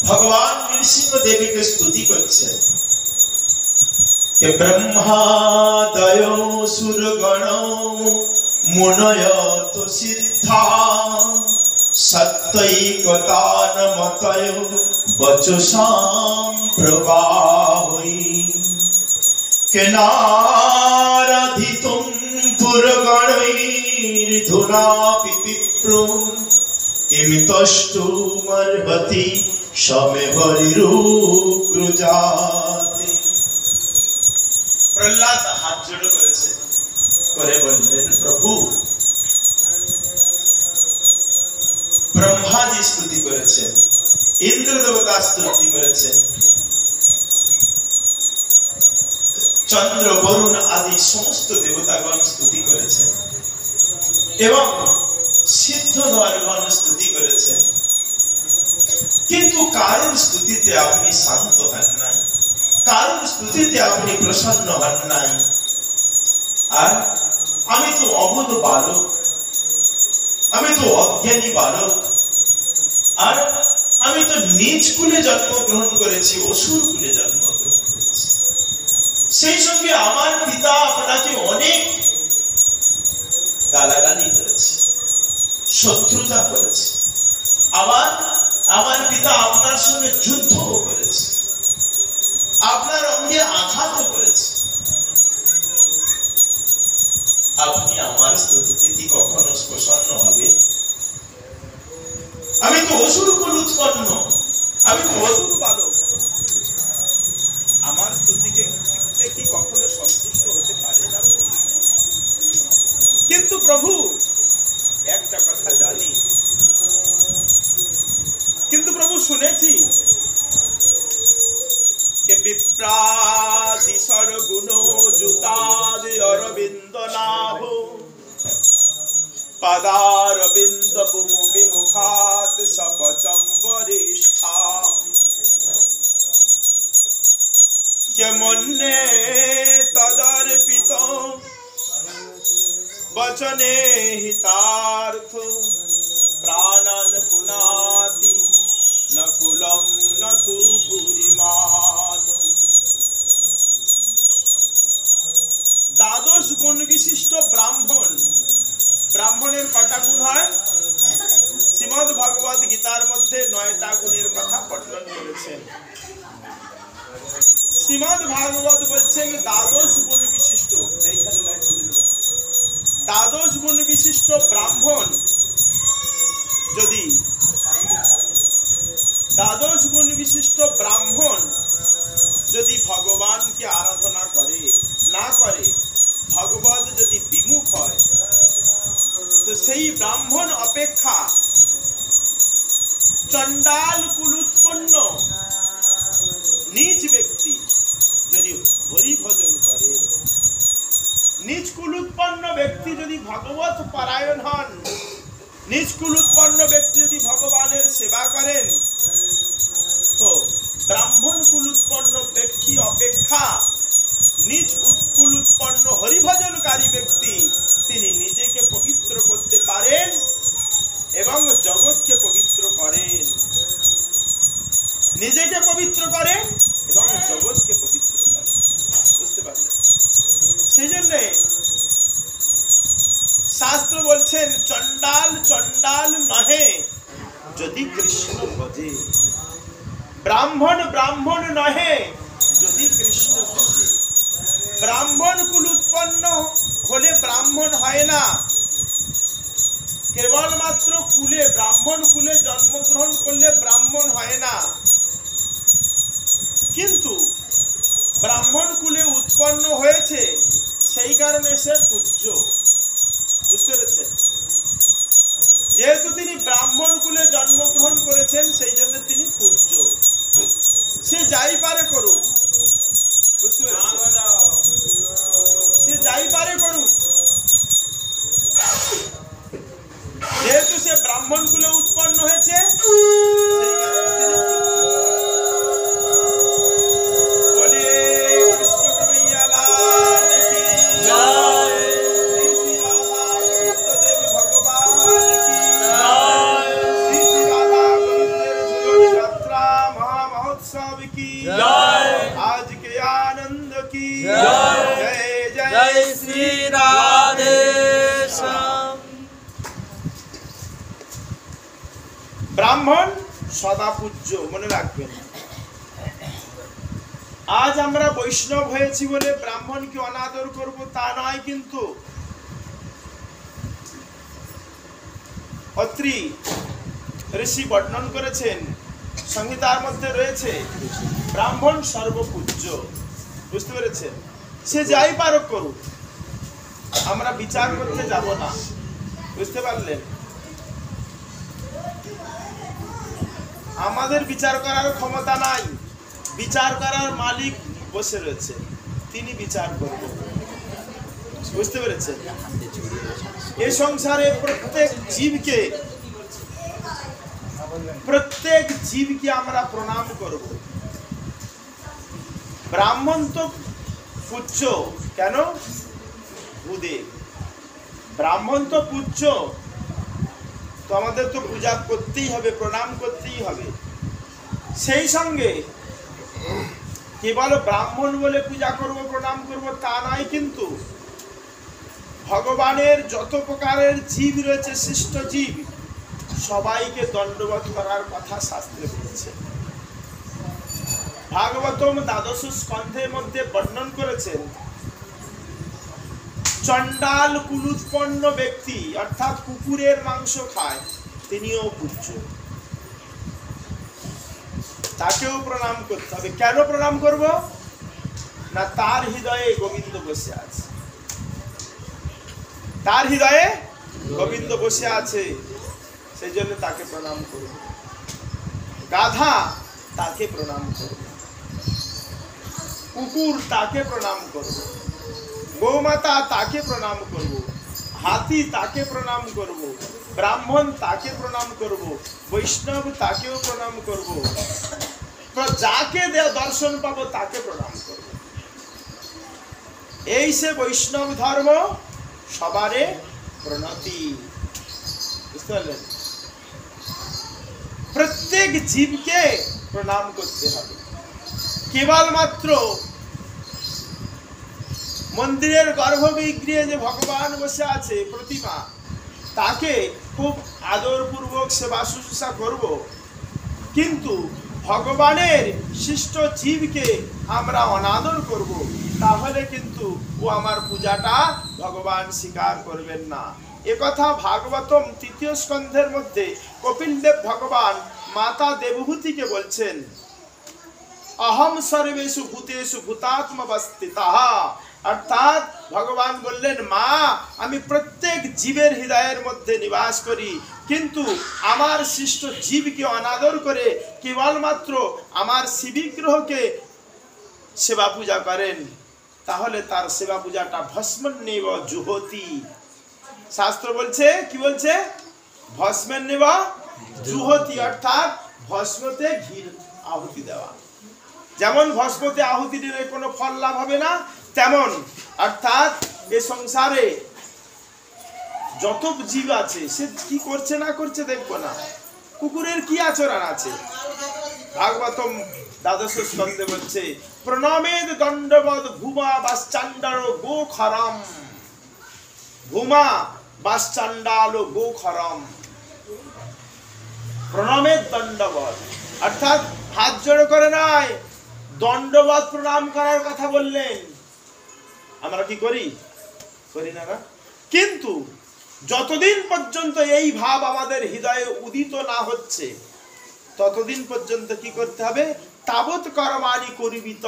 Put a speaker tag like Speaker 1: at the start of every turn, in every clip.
Speaker 1: ভগবান নৃসিংহ দেবীকে স্তুতি করছে কে ব্রহ্মাদয় সুরগণ মুনয়ত সিদ্ধা সত্যৈকতানমতয় বচসাম প্রবাহৈ কেনারাধিতুম পুরগণৈর্ধুনাপি বিপ্রো কিমিতষ্টুমর্হতি সমে হরিরুগ্রজাতি। প্রহ্লাদ হাত জোড় করেছে, করে বললেন প্রভু ব্রহ্মাজি স্তুতি করেছেন, ইন্দ্র দেবতা স্তুতি করেছেন, চন্দ্র বরুণ আদি সমস্ত দেবতাগণ স্তুতি করেছেন এবং সিদ্ধধরগণ স্তুতি করেছেন, কিন্তু কারোর স্তুতিতে আপনি শান্ত হন নাই, কারোর স্তুতিতে আপনি প্রসন্ন হন নাই। আর আমি তো অবোধ বালক, আমি তো অজ্ঞানী বালক, আর আমি তো নিজ কুলে জন্মগ্রহণ করেছি, অসুর কুলে জন্মগ্রহণ করেছি। সেই সঙ্গে আমার পিতা আপনাকে অনেক গালাগালি করেছে, শত্রুতা করেছে, আবার আমার পিতা আপনার সঙ্গে যুদ্ধও করেছে, আপনার অঙ্গে আঘাত করেছে। আপনি আমার স্তুতিতে কি কখনো প্রসন্ন হবে? আমি তো অসুর কুল উৎপন্ন, আমি তো অসুর বালক, আমার স্তুতিতে কি কখনো সন্তুষ্ট হতে পারে না? কিন্তু প্রভু একটা কথা জানি, কিন্তু প্রভু শুনেছি কে বিপ্রাদি সরগুণ জুতাদি অরবিন্দ নাভ পাদারবিন্দ বিমুখাত সপচম্বরিষ্ঠাম কে মন্যে তদর্পিত বচনে হিতার্থ প্রাণান পুনাতি নকুলম নতু পুরিমান। দ্বাদশ গুণ বিশিষ্ট ব্রাহ্মণ, ব্রাহ্মণের কটা গুণ হয়? শ্রীমদ্ ভগবদ গীতার মধ্যে 9টা গুণের কথা পঠন করেছেন। শ্রীমদ্ ভাগবত বলছেন দ্বাদশ গুণ বিশিষ্ট, দ্বাদশ গুণ বিশিষ্ট ব্রাহ্মণ যদি, দ্বাদশ গুণ বিশিষ্ট ব্রাহ্মণ যদি ভগবানকে আরাধনা করে না করে, ভগবত যদি বিমুখ হয়, তো সেই ব্রাহ্মণ অপেক্ষা চণ্ডাল কুল উৎপন্ন নিজ ব্যক্তি যদি হরি ভজন করে, নিজ কুল উৎপন্ন ব্যক্তি যদি ভগবত পরায়ণ হন, নিজ কুল উৎপন্ন ব্যক্তি যদি ভগবানের সেবা করেন, তো ব্রাহ্মণ কুল উৎপন্ন ব্যক্তি অপেক্ষা নিজ কুল উৎপন্ন হরিভজনকারী ব্যক্তি তিনি নিজেকে পবিত্র করতে পারেন এবং জগৎকে পবিত্র করেন, নিজেকে পবিত্র করেন এবং জগৎকে পবিত্র করেন। বুঝতে পারলেন? সেই জন্য শাস্ত্র বলছেন চণ্ডাল চণ্ডাল নহে যদি কৃষ্ণ ভজে, ব্রাহ্মণ ব্রাহ্মণ নহে যদি কৃষ্ণ ভজে। ব্রাহ্মণ কুল উৎপন্ন হলে ব্রাহ্মণ হয় না, কেবলমাত্র কুলে, ব্রাহ্মণ কুলে জন্মগ্রহণ করলে ব্রাহ্মণ হয় না, কিন্তু ব্রাহ্মণ কুলে উৎপন্ন হয়েছে সেই কারণে সে পূজ্য। বুঝতে পেরেছেন? যেহেতু তিনি ব্রাহ্মণ কুলে জন্মগ্রহণ করেছেন সেই জন্য তিনি পূজ্য। সে যাই পারে করুক, বুঝতে পেরেছেন? সে যাই পারে করুক, যেহেতু সে ব্রাহ্মণ কুলে উৎপন্ন হয়েছে महोत्सव की
Speaker 2: जय।
Speaker 1: आज के आनंद की
Speaker 2: जय।
Speaker 1: जय जय
Speaker 2: जय श्री राधे श्याम।
Speaker 1: ব্রাহ্মণ সদা পূজ্য, মনে রাখবেন। আজ আমরা বৈষ্ণব হয়েছি বলে ব্রাহ্মণকে অনাদর করব তা নয়, কিন্তু অত্রি ঋষি বর্ণন করেছেন, সংহিতার মধ্যে রয়েছে ব্রাহ্মণ সর্বপূজ্য। বুঝতে পেরেছেন? সে যাই পারক করুক, আমরা বিচার করতে যাব না। বুঝতে পারলেন? আমাদের বিচার করার ক্ষমতা নাই, বিচার করার মালিক বসে রয়েছে, তিনি বিচার করবেন। বুঝতে পেরেছেন? এই সংসারে প্রত্যেক জীবকে আমরা প্রণাম করব। ব্রাহ্মণ তো পূজ্য, কেন? ভূদেব। ব্রাহ্মণ তো পূজ্য, তো আমাদের তো পূজা করতেই হবে, প্রণাম করতেই হবে। সেই সঙ্গে কেবল ব্রাহ্মণ বলে পূজা করব, প্রণাম করব তা নয়, কিন্তু ভগবানের যত প্রকারের জীব রয়েছে, সৃষ্ট জীব, সবাইকে দণ্ডবোধ করার কথা শাস্ত্রে বলেছে। ভাগবতম দ্বাদশ স্কন্ধের মধ্যে বর্ণন করেছেন, চণ্ডাল কুলুৎপন্ন ব্যক্তি অর্থাৎ কুকুরের মাংস খায়, তিনিও পূজ্য, তাকেও প্রণাম করতে হবে। কেন প্রণাম করব? না, তার হৃদয়ে গোবিন্দ বসে আছে, তার হৃদয়ে গোবিন্দ বসে আছে, সেই জন্য তাকে প্রণাম করব। গাধা তাকে প্রণাম করব, কুকুর তাকে প্রণাম করব, গোমাতা তাকে প্রণাম করব, হাতি তাকে প্রণাম করব, ব্রাহ্মণ তাকে প্রণাম করব, বৈষ্ণব তাকেও প্রণাম করব, যাকে দর্শন পাবো তাকে প্রণাম করব। এই সে বৈষ্ণব ধর্ম, সবারে প্রণতি। বুঝতে পারলেন? প্রত্যেক জীবকে প্রণাম করতে হবে। কেবলমাত্র মন্দিরের গর্ভগৃহে যে ভগবান বসে আছে প্রতিমা, তাকে খুব আদরপূর্বক সেবা শুশ্রূষা করব, কিন্তু ভগবানের সৃষ্ট জীবকে আমরা অনাদর করব, তাহলে কিন্তু ও আমার পূজাটা ভগবান স্বীকার করবেন না। একথা ভাগবতম তৃতীয় স্কন্ধের মধ্যে কপিলদেব ভগবান মাতা দেবহূতিকে বলছেন, অহম সর্বেষু ভূতেষু ভূতাত্মবস্থিতঃ। অর্থাৎ ভগবান বললেন, মা, আমি প্রত্যেক জীবের হৃদয়ের মধ্যে নিবাস করি, কিন্তু আমার সৃষ্ট জীবকে অনাদর করে কেবলমাত্র আমার শিবিগ্রহকে সেবা পূজা করেন, তাহলে তার সেবা পূজাটা ভস্মন্নেব জুহতি। শাস্ত্র বলছে, কি বলছে? ভস্মন্নেব জুহতি, অর্থাৎ ভস্মতে ঘি আহুতি দেওয়া। যেমন ভস্মতে আহুতি দিলে কোনো ফল লাভ হবে না, তেমন অর্থাৎ এ সংসারে যত জীব আছে, সে কি করছে না করছে দেখবো না। কুকুরের কি আচরণ আছে? ভাগবতম দ্বাদশ স্কন্ধে বলছে, প্রণমেদ দণ্ডবদ ভূমা বাশ্চাণ্ডাল গোখরম। ভূমা বাশ্চাণ্ডাল গোখরম, প্রণমেদ দণ্ডবদ, অর্থাৎ হাত জোড়ো করে নয়, দণ্ডবত প্রণাম করার কথা বললেন। আমরা কি করি? করি না, না? কিন্তু যতদিন পর্যন্ত এই ভাব আমাদের হৃদয়ে উদিত না হচ্ছে, ততদিন পর্যন্ত কি করতে হবে? তাবৎ কর্মাণি করিবিত,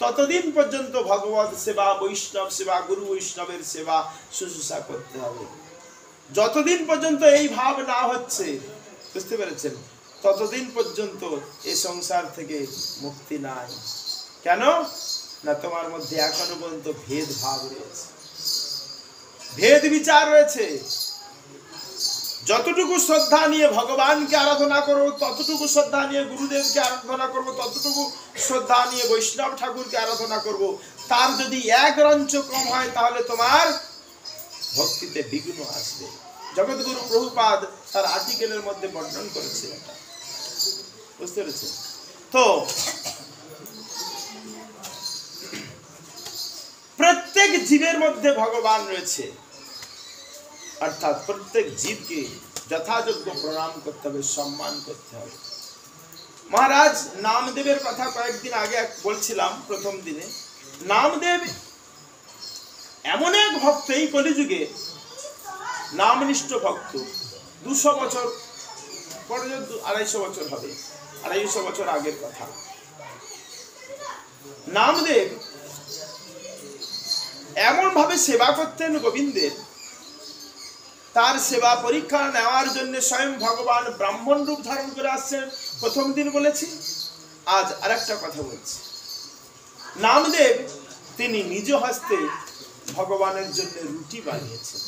Speaker 1: ততদিন পর্যন্ত ভগবত সেবা, বৈষ্ণব সেবা, গুরু বৈষ্ণবের সেবা শুশ্রূষা করতে হবে। যতদিন পর্যন্ত এই ভাব না হচ্ছে, বুঝতে পেরেছেন, ততদিন পর্যন্ত এই সংসার থেকে মুক্তি নাই। কেন? না, তোমার মধ্যে এখনো পর্যন্ত ভেদ ভাব রয়েছে, ভেদ বিচার রয়েছে। যতটুকু শ্রদ্ধা নিয়ে ভগবানকে আরাধনা করবো, ততটুকু শ্রদ্ধা নিয়ে গুরুদেবকে আরাধনা করবো, ততটুকু শ্রদ্ধা নিয়ে বৈষ্ণব ঠাকুরকে আরাধনা করব, তার যদি এক রঞ্চ কম হয়, তাহলে তোমার ভক্তিতে বিঘ্ন আসবে। জগৎগুরু প্রভুপাদ তার আর্টিকেলের মধ্যে বর্ণন করেছে। বুঝতে পেরেছেন? তো প্রত্যেক জীবের মধ্যে ভগবান রয়েছে, অর্থাৎ প্রত্যেক জীবকে যথাযোগ্য প্রণাম করতে হবে, সম্মান করতে হবে। মহারাজ নামদেবের কথা কয়েকদিন আগে বলছিলাম, প্রথম দিনে নামদেব এমন এক ভক্ত, এই কলিযুগে নামনিষ্ঠ ভক্ত। 200 বছর পর্যন্ত, 250 বছর হবে, 250 বছর আগের কথা। নামদেব এমন ভাবে সেবা করতেন গোবিন্দের, তার সেবা পরীক্ষা নেওয়ার জন্য স্বয়ং ভগবান ব্রাহ্মণ রূপ ধারণ করে আসছেন। প্রথম দিন বলেছি, আজ আরেকটা কথা বলছি। নামদেব তিনি নিজ হস্তে ভগবানের জন্য রুটি বানিয়েছেন,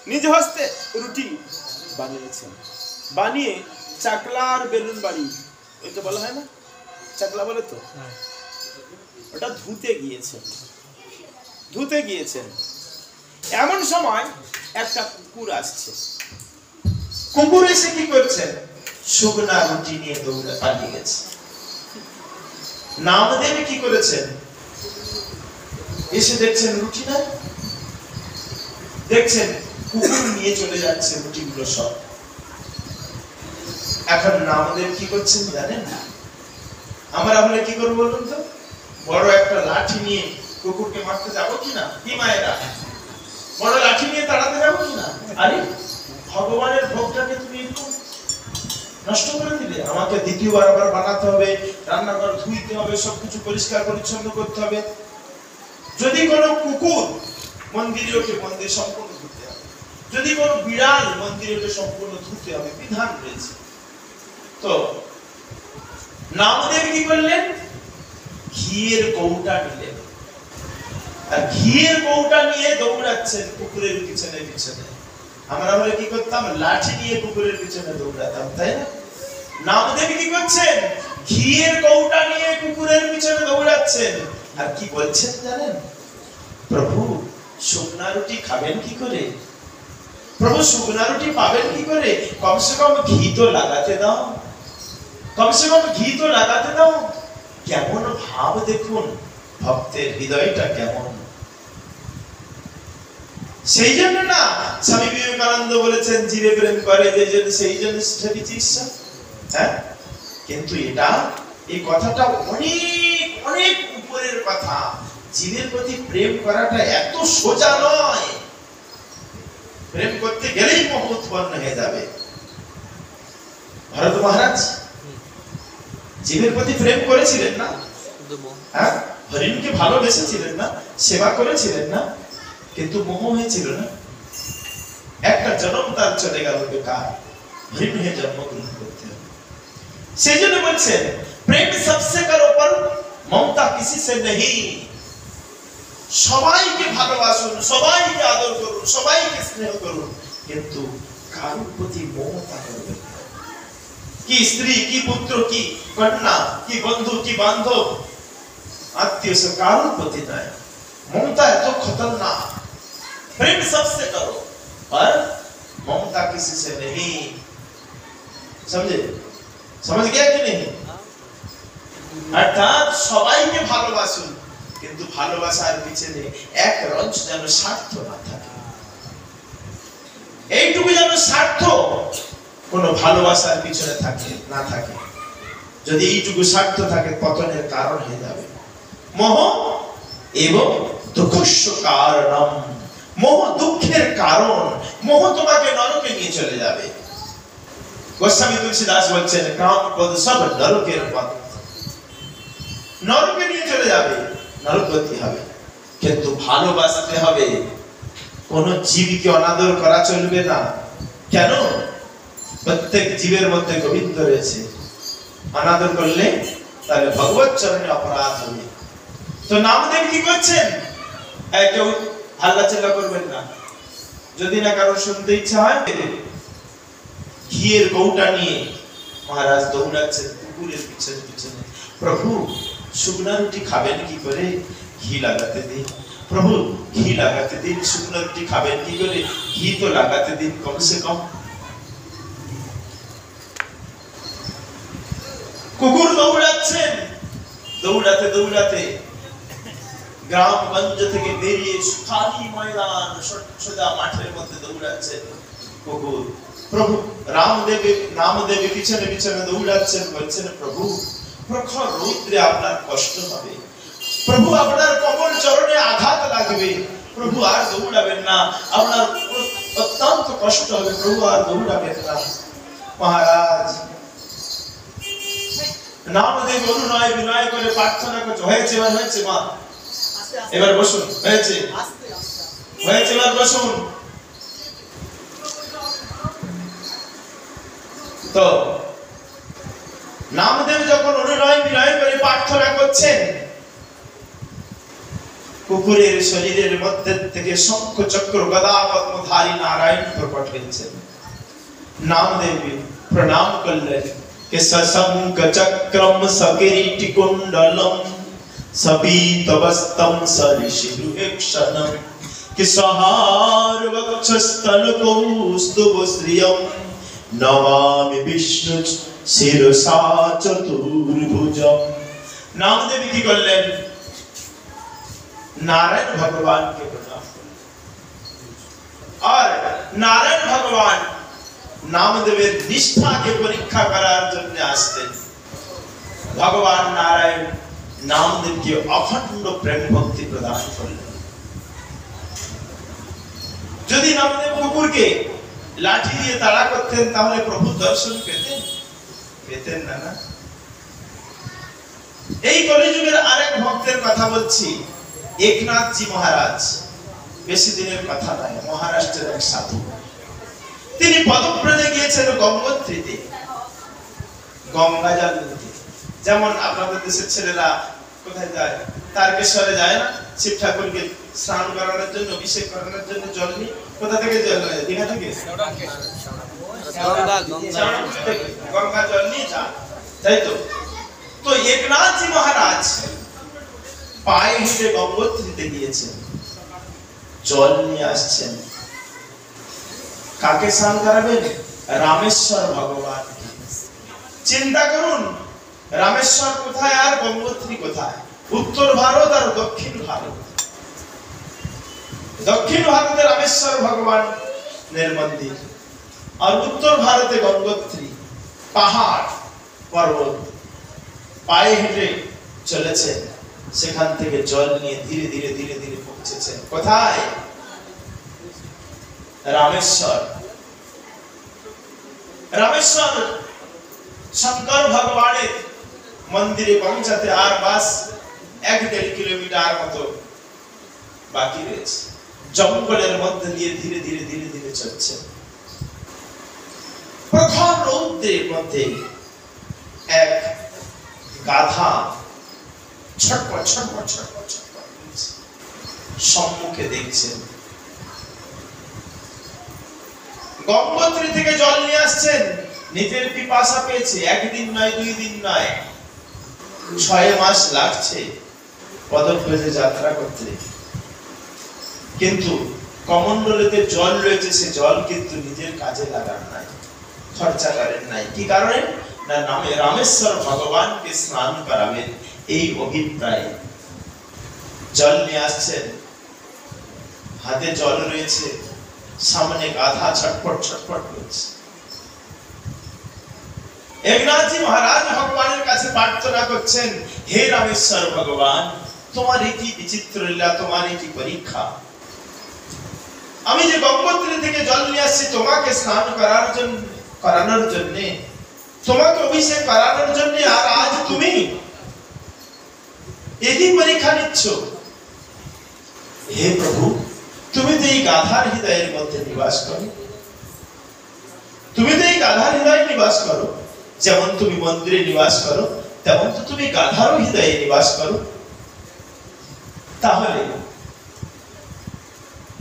Speaker 1: নিজ হস্তে রুটি বানিয়েছেন, বানিয়ে চাকলার বেলুন বাড়ি, ওইটা বলা হয় না, চাকলা বলে তো, ওটা ধুতে গিয়েছেন। এমন সময় একটা কুকুর আসছে। কুকুর এসে কি করছেন? শুকনা রুটি নিয়ে দৌড়ে পালিয়ে গেছে। নামদেব কি করেছেন? এসে দেখছেন রুটি না, দেখছেন কুকুর নিয়ে চলে যাচ্ছে রুটিগুলো সব। এখন নামদেব কি করছেন জানেন? আমরা হলে কি করবো বলুন তো? বড় একটা লাঠি নিয়ে কুকুরকে মারতে যাবো কিনা? কি মায়েরা, বড় লাঠি নিয়ে তাড়াতে যাবো কিনা? আরে ভগবানের ভোগটাকে তুমি একটু নষ্ট করে দিলে, আমাকে দ্বিতীয়বার আবার বানাতে হবে, রান্নাঘর ধুইতে হবে, সবকিছু পরিষ্কার পরিচ্ছন্ন করতে হবে। যদি কোনো কুকুর মন্দিরে ওঠে, মন্দির সম্পূর্ণ ধুতে হবে। যদি কোনো বিড়াল মন্দিরে ওঠে, সম্পূর্ণ ধুতে হবে, বিধান রয়েছে। তো নামদেব কি করলেন? ঘিয়ের কৌটা নিলেন, আর ঘিয়ের কৌটা নিয়ে দৌড়াচ্ছেন কুকুরের পিছনে পিছনে। আমরা বলে কি করতাম? লাঠি নিয়ে কুকুরের পিছনে দৌড়াতাম, তাই না? নামদেব কি করছেন? ঘিয়ের কৌটা নিয়ে কুকুরের পিছনে দৌড়াচ্ছেন। আর কি বলছেন জানেন? প্রভু শুকনা রুটি খাবেন কি করে? প্রভু শুকনা রুটি পাবেন কি করে? কমসে কম ঘি তো লাগাতে দাও, কমসে কম ঘি তো লাগাতে দাও। কেমন ভাব দেখুন, ভক্তের হৃদয়টা কেমন। সেই জন্য না স্বামী বিবেকানন্দ বলেছেন, জীবে প্রেম করে যে জন্য সেই জন্য চিকিৎসা। হ্যাঁ, কিন্তু এটা, এই কথাটা অনেক অনেক উপরের কথা। জীবের প্রতি প্রেম করাটা এত সোজা নয়। প্রেম করতে গেলেই মোহ উৎপন্ন হয়ে যাবে। ভরত মহারাজ জীবের প্রতি প্রেম করেছিলেন না? হ্যাঁ, হরিণকে ভালোবেসেছিলেন না? সেবা করেছিলেন না? কিন্তু মোহ হয়েছিল না? একটা জন্ম তার চলে গেল বেকার, হরিণ হয়ে জন্মগ্রহণ করতে হবে। সেই জন্য বলছেন, প্রেম সবসে করো পর মমতা কিসি সে নেই। সবাইকে ভালোবাসুন, সবাইকে আদর করুন, সবাইকে স্নেহ করুন, কিন্তু কারোর প্রতি মমতা করবেন না। কি স্ত্রী, কি পুত্র, কি কন্যা, কি বন্ধু, কি বান্ধব, আত্মীয়, সে কারোর প্রতি নয়। ममता तो खतरनाक, प्रेम सबसे करो पर ममता किसी से नहीं। समझे? समझ गया कि नहीं? अर्थात সবাইকে ভালোবাসুন, কিন্তু ভালোবাসার পিছনে এক রঞ্চ যেন স্বার্থ না থাকে। এইটুকু যেন স্বার্থ কোনো ভালোবাসার পিছনে থাকে না থাকে। যদি এইটুকু স্বার্থ থাকে, পতনের কারণ হয়ে যাবে। মোহ এবং দুঃখস্য কারণম, মোহ দুঃখের কারণ। মোহ তোমাকে নরকে নিয়ে চলে যাবে। গোস্বামী তুলসীদাস বলছেন, কাম ক্রোধ সব নরকের পথ, নরকে নিয়ে চলে যাবে, নরকগতি হবে। কিন্তু ভালোবাসতে হবে। কোন জীবকে অনাদর করা চলবে না। কেন? প্রত্যেক জীবের মধ্যে গোবিন্দ রয়েছে। অনাদর করলে তাহলে ভগবত চরণে অপরাধ হবে। তো নামদেব কি করছেন? কেউ হাল্লা চিল্লা করবেন না। যদি না কারো শুনতে ইচ্ছা হয়, ঘিয়ের কৌটা নিয়ে মহারাজ দৌড়াচ্ছেন কুকুরের পিছনে পিছনে। প্রভু শুকনা রুটি খাবেন কি করে? ঘি লাগাতে দিন। প্রভু ঘি লাগাতে দিন। শুকনা রুটি খাবেন কি করে? ঘি তো লাগাতে দিন কমসে কম। কুকুর দৌড়াতে দৌড়াতে গ্রামগঞ্জ থেকে বেরিয়ে খালি ময়দান সোজা মাঠের মধ্যে দৌড়াচ্ছেন কুকুর। প্রভু নামদেব পিছনে পিছনে দৌড়াচ্ছেন, বলছেন প্রভু প্রখর রৌদ্রে আপনার কষ্ট হবে, প্রভু আপনার কমল চরণে আঘাত লাগবে, প্রভু আর দৌড়াবেন না, আপনার অত্যন্ত কষ্ট হবে, প্রভু আর দৌড়াবেন না। মহারাজ নামদেব অনুনয় বিনয় করে প্রার্থনা করছে, হয়েছে এবার হয়েছে মা, এবার বসুন, হয়েছে হয়েছে এবার বসুন। তো নামদেব যখন অনুনয় বিনয় করে প্রার্থনা করছেন, কুকুরের শরীরের মধ্যে থেকে শঙ্খ চক্র গদা পদ্মধারী নারায়ণ প্রকট হয়েছেন। নামদেব প্রণাম করলেন, कि सशंक चक्रम सकिरीट कुंडलम सपीतवस्त्रम सरिशिरुहेक्षणम कि सहार वक्षस्थल कौस्तुभ श्रियम नमामि विष्णु शिरसा चतुर्भुजम। नामदेव की करलेन नारायण भगवान के प्रणाम और नारायण भगवान নামদেবের নিষ্ঠাকে পরীক্ষা করার জন্য আসতেন। ভগবান নারায়ণ নামদেবকে অখণ্ড প্রেম ভক্তি প্রদান করলেন। যদি নামদেব কুকুরকে লাঠি দিয়ে তাড়া করতেন তাহলে প্রভু দর্শন পেতেন না। এই কলিযুগের আরেক ভক্তের কথা বলছি, একনাথজি মহারাজ। বেশি দিনের কথা নয়, মহারাষ্ট্রের এক সাধু। তিনি পদব্রজে গিয়েছেন গঙ্গোত্রীতে, গঙ্গা জল নিতে। যেমন আপনাদের দেশের ছেলেরা কোথায় যায়, তারকেশ্বরে যায় না, শিব ঠাকুরকে স্নান করানোর জন্য, অভিষেক করানোর জন্য জল নিয়ে। কোথা থেকে জল নেয়? দীঘা থেকে গঙ্গা জল নিয়ে যান, তাই তো? তো একনাথজি মহারাজ পায়ে হেঁটে গঙ্গোত্রীতে গিয়েছেন, জল নিয়ে আসছেন। কাকে স্নান করাবেন? রামেশ্বর ভগবান। চিন্তা করুন, রামেশ্বর কোথায় আর গঙ্গোত্রী কোথায়? উত্তর ভারত আর দক্ষিণ ভারত। দক্ষিণ ভারতে রামেশ্বর ভগবানের মন্দির, আর উত্তর ভারতে গঙ্গোত্রী, পাহাড় পর্বত। পায়ে হেঁটে চলেছেন, সেখান থেকে জল নিয়ে ধীরে ধীরে ধীরে ধীরে পৌঁছেছেন কোথায়? রামেশ্বর। রামেশ্বর শঙ্কর ভগবানের মন্দিরে পৌঁছাতে আর বাস 1-1.5 কিলোমিটার মতো বাকি রয়েছে। জঙ্গলের মধ্যে দিয়ে ধীরে ধীরে ধীরে ধীরে চলছে। প্রখর রৌদ্রের মধ্যে এক গাধা ছটপট ছটপট ছটপট ছটপট করছে। সম্মুখে দেখছেন গঙ্গোত্রী থেকে জল নিয়ে আসছেন, নিজের পিপাসা পেয়েছে। একদিন নয়, 2 দিন নয়, 6 মাস লাগছে পদব্রজে যাত্রা করতে। কিন্তু কমণ্ডলুতে জল রয়েছে, সে জল কিন্তু নিজের কাজে লাগান নাই, খরচা করেন নাই। কি কারণে? না, নামে রামেশ্বর ভগবানকে স্নান করাবেন এই অভিপ্রায়ে জল নিয়ে আসছেন। হাতে জল রয়েছে, সামনে গাধা ছটফট ছটফট করছে। একনাথজি মহারাজ ভগবানের কাছে প্রার্থনা করছেন, হে রামেশ্বর ভগবান, তোমার কি বিচিত্র লীলা, তোমার কি পরীক্ষা। আমি যে গঙ্গোত্রী থেকে জল নিয়ে আসছি তোমাকে স্নান করানোর জন্য, তোমাকে অভিষেক করানোর জন্য, আর আজ তুমি একই পরীক্ষা নিচ্ছ। হে প্রভু, তুমি তো এই গাধার হৃদয়ের মধ্যে নিবাস করো, তুমি তো এই গাধার হৃদয়ে নিবাস করো। যেমন তুমি মন্দিরে নিবাস করো, তেমন তো তুমি গাধারও হৃদয়ে নিবাস করো। তাহলে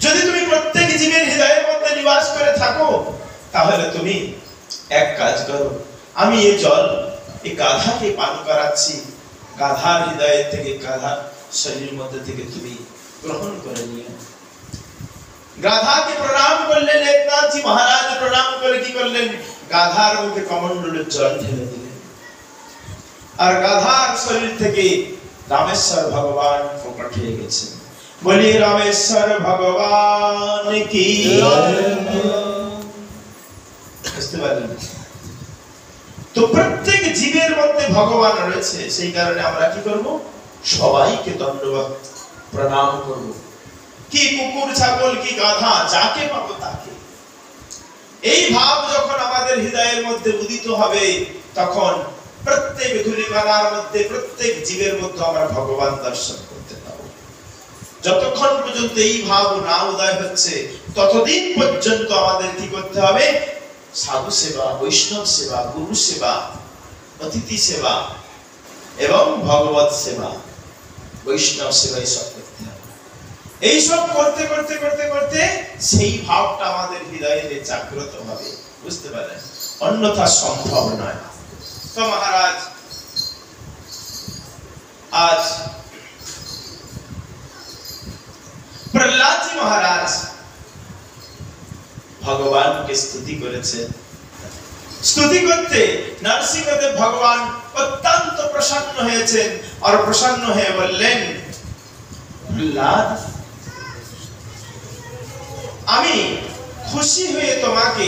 Speaker 1: যদি তুমি প্রত্যেক জীবের হৃদয়ের মধ্যে নিবাস করে থাকো, তাহলে তুমি এক কাজ করো, আমি এই জল এই গাধাকে পান করাচ্ছি। গাধার হৃদয় থেকে, গাধার শরীরের মধ্যে থেকে তুমি গ্রহণ করে নিও। গাধাকে প্রণাম করলেন একনাথজি মহারাজ। প্রণাম করে কি করলেন? গাধার মুখে কমণ্ডলের জল ঢেলে দিলেন। আর গাধার শরীর থেকে রামেশ্বর ভগবান প্রকট হয়ে গেছে। বলি রামেশ্বর ভগবান কি। বুঝতে পারলেন? তো প্রত্যেক জীবের মধ্যে ভগবান রয়েছে, সেই কারণে আমরা কি করব? সবাইকে দণ্ডবত প্রণাম করব। কি কুকুর, ছাগল, কি গাধা, যাকে পাবো তাকে। এই ভাব যখন আমাদের হৃদয়ের মধ্যে উদিত হবে, তখন প্রত্যেক ধূলিকণার মধ্যে, প্রত্যেক জীবের মধ্যে আমরা ভগবান দর্শন করতে পারবো। যতক্ষণ পর্যন্ত এই ভাব না উদয় হচ্ছে, ততদিন পর্যন্ত আমাদের কি করতে হবে? সাধু সেবা, বৈষ্ণব সেবা, গুরু সেবা, অতিথি সেবা এবং ভগবত সেবা, বৈষ্ণব সেবা এইসব করতে হবে। এইসব করতে করতে করতে করতে সেই ভাবটা আমাদের হৃদয়ে জাগ্রত হবে। বুঝতে পারলেন? অন্যথা সম্ভব নয়। তো মহারাজ আজ প্রহ্লাদজি মহারাজ ভগবানকে স্তুতি করেছেন। স্তুতি করতে নরসিংহদেব ভগবান অত্যন্ত প্রসন্ন হয়েছেন আর প্রসন্ন হয়ে বললেন, প্রহ্লাদ, আমি খুশি হয়ে তোমাকে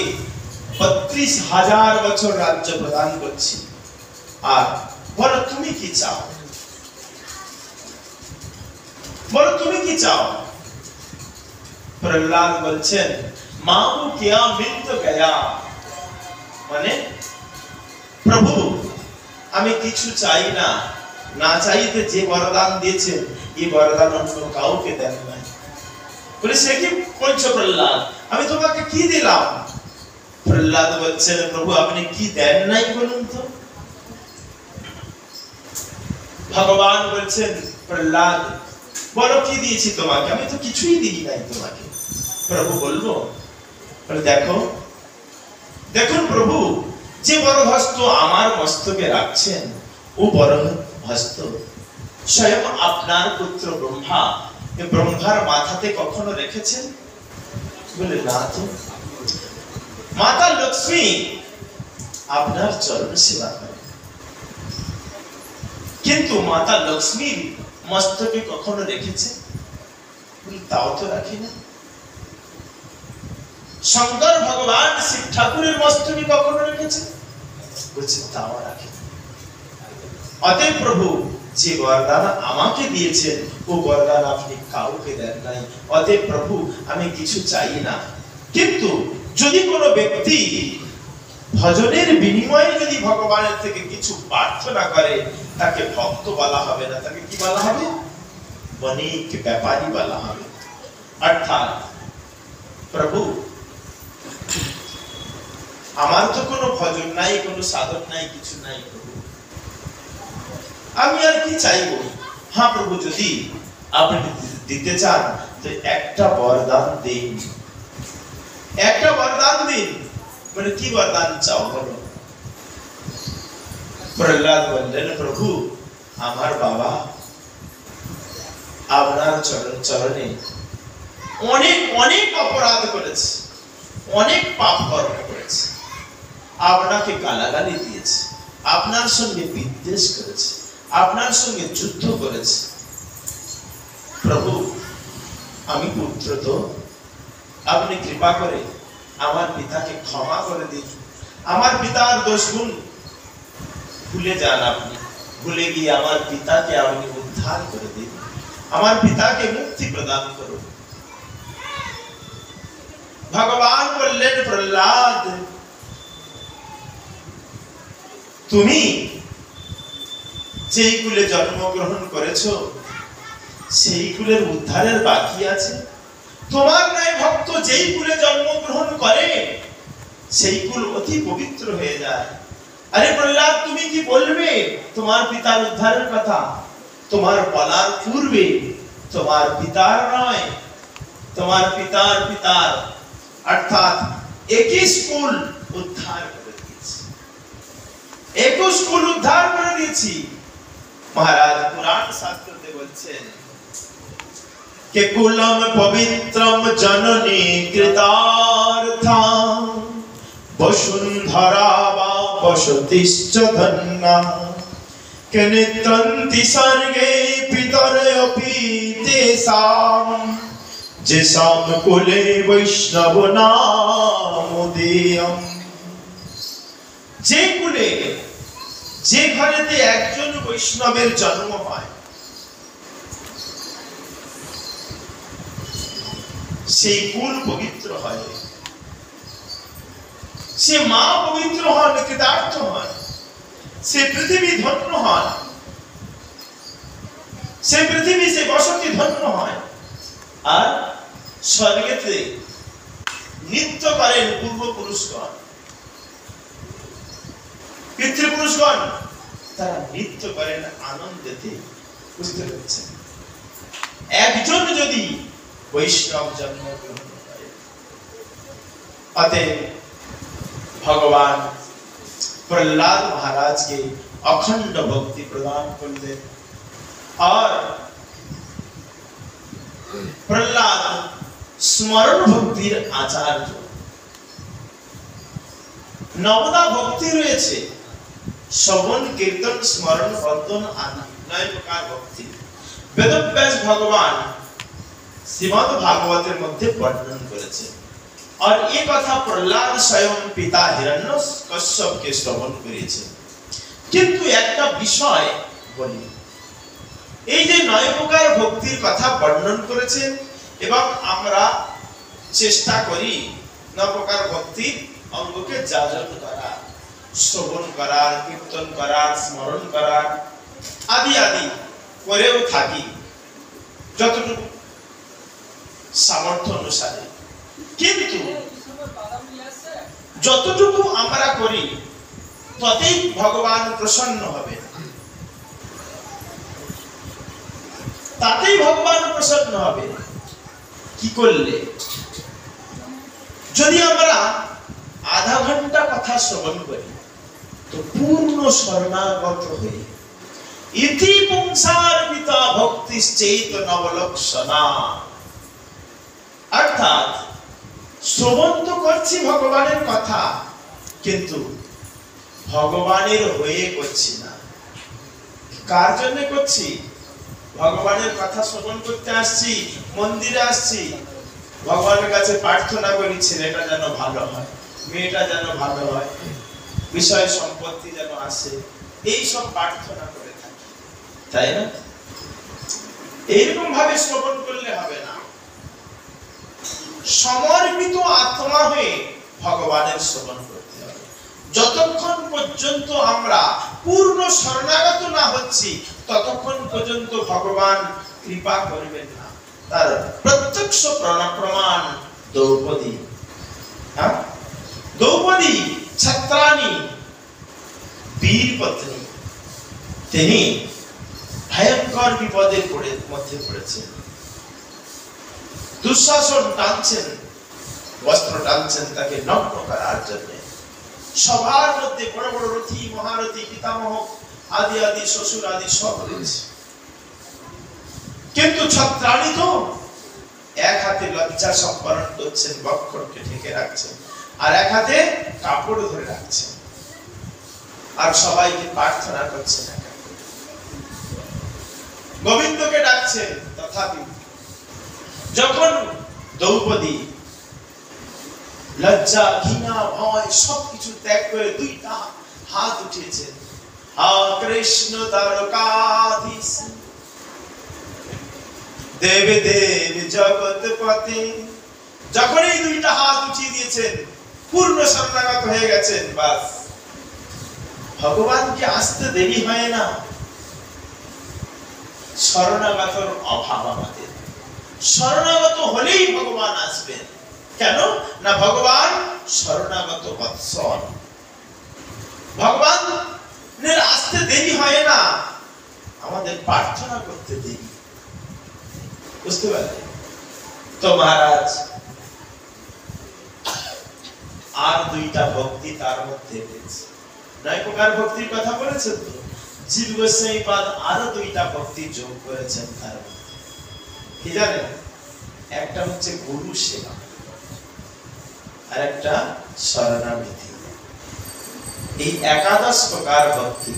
Speaker 1: 32,000 বছর রাজ্য প্রদান করছি। আর বলো তুমি কি চাও? বলো তুমি কি চাও? প্রহ্লাদ বলছেন, মাগু কিয়া মিল তো গয়া। মানে প্রভু, আমি কিছু চাই না, না চাইতে যে বরদান দিয়েছেন এই বরদান অন্য কাউকে দেন নাই। বলে সে কি বলছো প্রহ্লাদ? আমি তোমাকে কি দিলাম? প্রহ্লাদ বলছেন, প্রভু আপনি কি দেন নাই বলুন তো। ভগবান বলছেন, প্রহ্লাদ বলো কি দিয়েছি তোমাকে? আমি তো কিছুই দিই নাই তোমাকে। প্রভু বলবো, দেখো দেখুন প্রভু, যে বড় হস্ত আমার মস্তকে রাখছেন, ও বড় হস্ত স্বয়ং আপনার পুত্র ব্রহ্মা ব্রহ্মার মাথাতে কখনো রেখেছেন? বলে না তো। মাতা লক্ষ্মী আপনার চরণ সেবা করে, কিন্তু মাতা লক্ষ্মীর মস্তকে কখনো রেখেছে? তাও তো রাখি না। শঙ্কর ভগবান শিব ঠাকুরের মস্তকে কখনো রেখেছে? বলছে তাও রাখি না। অতএব প্রভু, যে বরদান আমাকে দিয়েছেন ও বরদান আপনি কাউকে দেন নাই। অতএব প্রভু, আমি কিছু চাই না। কিন্তু যদি কোনো ব্যক্তি ভজনের বিনিময়ে যদি ভগবানের থেকে কিছু প্রার্থনা করে, তাকে ভক্ত বলা হবে না, তাকে কি বলা হবে? বণিক, ব্যাপারী বলা হবে। অর্থাৎ প্রভু, আমার তো কোনো ভজন নাই, কোনো সাধন নাই, কিছু নাই প্রভু, আমি আর কি চাইবো? হ্যাঁ প্রভু, যদি আপনি দিতে চান তো একটা বরদান দিন, একটা বরদান দিন। মানে কি বরদান চাও বলো? প্রহ্লাদ বললেন, প্রভু আমার বাবা আপনার চরণে অনেক অনেক অপরাধ করেছে, অনেক পাপ কর্ম করেছে, আপনাকে গালাগালি দিয়েছে, আপনার সঙ্গে বিদ্বেষ করেছে, আপনার সঙ্গে যুদ্ধ করেছে। প্রভু আমি পুত্র তো, আপনি কৃপা করে আমার পিতাকে ক্ষমা করে দিন। আমার পিতার দোষগুণ ভুলে যান আপনি, ভুলে গিয়ে আমার পিতাকে আপনি উদ্ধার করে দিন, আমার পিতাকে মুক্তি প্রদান করুন। ভগবান বললেন, প্রহ্লাদ তুমি যেই কুলে জন্মগ্রহণ করেছো, সেই কুলের উদ্ধারের বাকি আছে। তোমার ন্যায় ভক্ত যেই কুলে জন্মগ্রহণ করে, সেই কুল অতি পবিত্র হয়ে যায়। আরে প্রহ্লাদ, তুমি কি বলবে তোমার পিতার উদ্ধারের কথা? তোমার বলার পূর্বে তোমার পিতার নয়, তোমার পিতার পিতার অর্থাৎ 21 কুল উদ্ধার করে দিয়েছি, 21 কুল উদ্ধার করে দিয়েছি। মহারাজ পুরাণ শাস্ত্রতে বলছেন কে কুলম পবিত্রম জননী কৃতার্থা বসুন্ধরা বা বসতিশ্চ ধন্যা नित्यन्ति सर्गे पितरपि तेषां जेषां कुले वैष्णव नामधेयम्। যে কুলে যে ঘরেতে একজন বৈষ্ণবের জন্ম হয় সেই কুল পবিত্র হয়, সে মা পবিত্র হন, কৃতার্থ হন, সে পৃথিবী ধন্য হয়, সে পৃথিবী সে বসতি ধন্য হয়। আর স্বর্গেতে নৃত্য করেন পূর্বপুরুষগণ, পিতৃপুরুষগণ, তারা নৃত্য করেন আনন্দেতে। বুঝতে পারছেন? একজন যদি বৈষ্ণব জন্মগ্রহণ করে, অতএব ভগবান প্রহ্লাদ মহারাজকে অখণ্ড ভক্তি প্রদান করলেন। আর প্রহ্লাদ স্মরণ ভক্তির আচার্য। নবদা ভক্তি রয়েছে, শ্রবণ কীর্তন স্মরণ বন্দন আদি 9 প্রকার ভক্তি বেদব্যাস ভগবান শ্রীমদ্ ভাগবতের মধ্যে বর্ণন করেছেন। আর এই কথা প্রহ্লাদ স্বয়ং পিতা হিরণ্যকশ্যপকে শ্রবণ করিয়েছেন। কিন্তু একটা বিষয় বলি, এই যে 9 প্রকার ভক্তির কথা বর্ণন করেছেন এবং আমরা চেষ্টা করি 9 প্রকার ভক্তির অঙ্গকে যাজন করা, শ্রবণ করার, কীর্তন করার, স্মরণ করার আদি আদি করেও থাকি যতটুকু সামর্থ্য অনুসারে। কিন্তু যতটুকু আমরা করি ততই ভগবান প্রসন্ন হবে, তাতেই ভগবান প্রসন্ন হবে। কি করলে? যদি আমরা আধা ঘন্টা কথা শ্রবণ করি তো পূর্ণ শরণাগত হয়ে ইতি পুংসার্পিতা ভক্তিশ্চৈত নবলক্ষণা, অর্থাৎ শ্রবণ তো করছি ভগবানের কথা, কিন্তু ভগবানের হয়ে করছি না। কার জন্য করছি? ভগবানের কথা শ্রবণ করতে আসছি, মন্দিরে আসছি, ভগবানের কাছে প্রার্থনা করি ছেলেটা যেন ভালো হয়, মেয়েটা যেন ভালো হয়, বিষয় সম্পত্তি যেন আসে, এই সব প্রার্থনা করে থাকি, তাই না? এইরকম ভাবে শ্রবণ করলে হবে না। সমর্পিত আত্মা হয়ে ভগবানের শ্রবণ করতে হবে। যতক্ষণ পর্যন্ত আমরা পূর্ণ শরণাগত না হচ্ছি ততক্ষণ পর্যন্ত ভগবান কৃপা করবেন না। তার প্রত্যক্ষ প্রমাণ দ্রৌপদী। দ্রৌপদী ছত্রাণী বীর পত্নী, তিনি ভয়ঙ্কর বিপদের মধ্যে পড়েছেন। দুঃশাসন টানছেন, বস্ত্র টানছেন তাকে নগ্ন করার জন্য। সবার মধ্যে বড় বড় রথী, মহারথী, পিতামহ আদি আদি, শ্বশুর আদি সব রয়েছে। কিন্তু ছত্রাণী তো এক হাতে লজ্জা সম্বরণ করছেন, বক্ষকে ঢেকে রাখছেন, আর এক হাতে কাপড় ধরে রাখছেন, আর সবাইকে প্রার্থনা করছেন, গোবিন্দকে ডাকছেন। তথাপি যখন দ্রৌপদী লজ্জা, ঘৃণা, ভয় সবকিছু ত্যাগ করে 2টা হাত উঠিয়েছেন, হা কৃষ্ণ দ্বারকাধীশ দেব দেব জগৎপতি, যখন এই 2টা হাত উঠিয়ে দিয়েছেন, পূর্ণ শরণাগত হয়ে গেছেন, বাস ভগবানকে আসতে দেরি হয় না। শরণাগতর অভাব আমাদের, শরণাগত হলেই ভগবান আসবেন। কেন না? ভগবান শরণাগত বৎসল, ভগবানের আসতে দেরি হয় না, আমাদের প্রার্থনা করতে দেরি। বুঝতে পারলেন তো? মহারাজ আর 2টা ভক্তি তার মধ্যে রয়েছে। 9 প্রকার ভক্তির কথা বলেছেন তো, জীব গোস্বামী পাদ আরো 2টা ভক্তি যোগ করেছেন তার মধ্যে। কি জানেন? একটা হচ্ছে গুরু সেবা, আর একটা শরণাগতি। এই 11 প্রকার ভক্তি।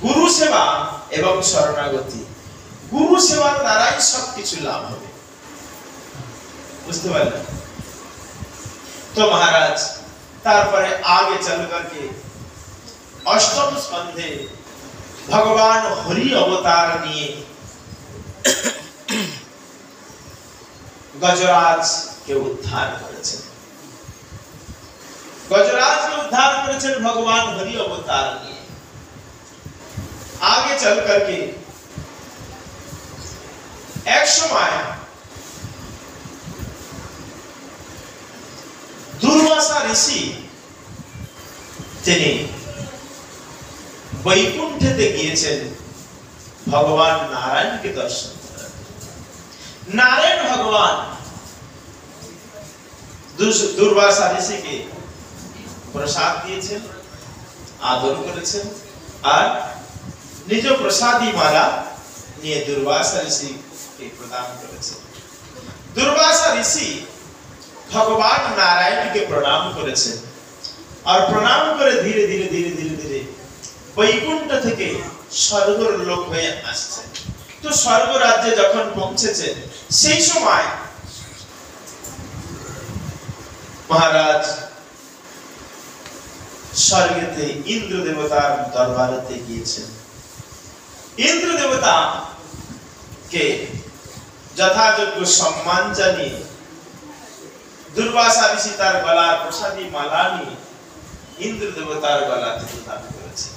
Speaker 1: গুরু সেবা সেবা এবং শরণাগতি, গুরু সেবার দ্বারাই সবকিছু লাভ হবে। বুঝতে পারলেন? তো মহারাজ তারপরে आगे चल करके अष्टम स्कंधे भगवान हरि अवतार निये गजराज के उद्धार करेছেন। गजराज के उद्धार करेছেন भगवान हरि अवतार निये। आगे चल करके एक समय दुर्वासा ऋषि তিনি বৈকুণ্ঠেতে গিয়েছেন ভগবান নারায়ণকে দর্শন করতে। নারায়ণ ভগবান দুর্বাসা ঋষিকে প্রসাদ দিয়েছেন, আদর করেছেন, আর নিজ প্রসাদী মালা নিয়ে দুর্বাসা ঋষিকে প্রদান করেছেন। দুর্বাসা ঋষি भगवान नारायण के प्रणाम করেছেন, আর প্রণাম করে ধীরে ধীরে ধীরে ধীরে ধীরে বৈকুণ্ঠ থেকে স্বর্গের লোক হয়ে আসছেন। তো স্বর্গ রাজ্যে যখন পৌঁছেছেন সেই সময় মহারাজ স্বর্গেতে ইন্দ্র দেবতার দরবারেতে গিয়েছেন। ইন্দ্র দেবতা কে যথাযোগ্য সম্মান জানিয়ে দুর্বাসা ঋষি তার গলার প্রসাদী মালা নিয়ে ইন্দ্র দেবতার গলাতে প্রদান করেছে।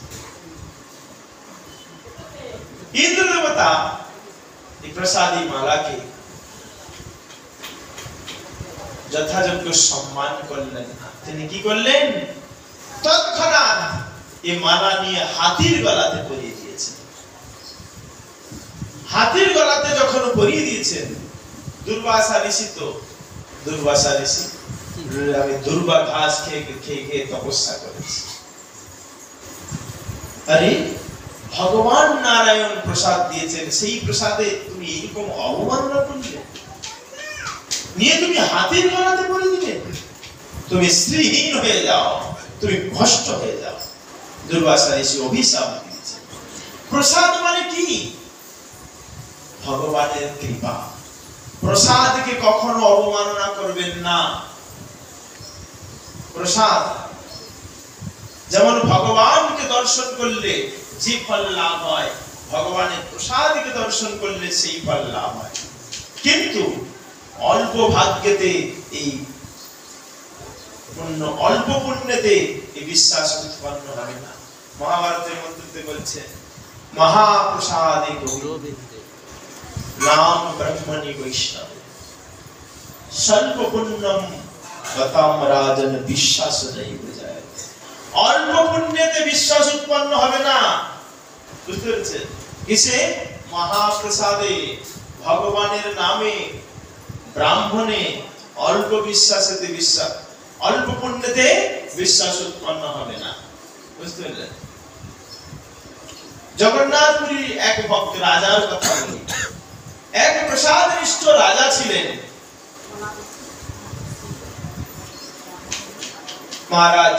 Speaker 1: ইন্দ্র দেবতা এই প্রসাদী মালাকে যথাযোগ্য সম্মান করলেন না। তিনি কি করলেন? তৎক্ষণাৎ এই মালা নিয়ে হাতির গলাতে পরিয়ে দিয়েছেন। হাতির গলাতে যখন পরিয়ে দিয়েছেন, দুর্বাসা ঋষি তো দুর্বাসা ঋষি আমি দুর্বা ঘাস খেয়ে খেয়ে তপস্যা করেছি। আরে ভগবান নারায়ণ প্রসাদ দিয়েছেন, সেই প্রসাদে তুমি এরকম অবমাননা করলে, নিয়ে তুমি হাতির গলাতে পড়ে দিলে, তুমি শ্রীহীন হয়ে যাও, তুমি ভ্রষ্ট হয়ে যাও। দুর্বাসা ঋষি অভিশাপ দিয়েছেন। প্রসাদ মানে কি? ভগবানের কৃপা। প্রসাদকে কখনো অবমাননা করবেন না। প্রসাদ যেমন ভগবানকে দর্শন করলে যে ফল লাভ হয়, ভগবানের প্রসাদকে দর্শন করলে সেই ফল লাভ হয়। কিন্তু অল্প ভাগ্যেতে এই পুণ্য, অল্প পুণ্যতে এই বিশ্বাস উৎপন্ন হবে না। মহাভারতের মধ্যে বলছে মহাপ্রসাদে গোবিন্দে নাম ব্রহ্মণি বৈষ্ণব স্বল্প পুণ্যম গতাম রাজন বিশ্বাস নৈব জায়তে। অল্প পুণ্যতে বিশ্বাস উৎপন্ন হবে না। বুঝতে পেরেছেন? কিসে? মহাপ্রসাদে, ভগবানের নামে, ব্রাহ্মণে অল্প বিশ্বাসেতে বিশ্বাস, অল্প পুণ্যতে বিশ্বাস উৎপন্ন হবে না। বুঝতে পেরেছেন? জগন্নাথপুরীর এক ভক্ত রাজার কথা বলি। এক প্রসাদনিষ্ঠ রাজা ছিলেন। মহারাজ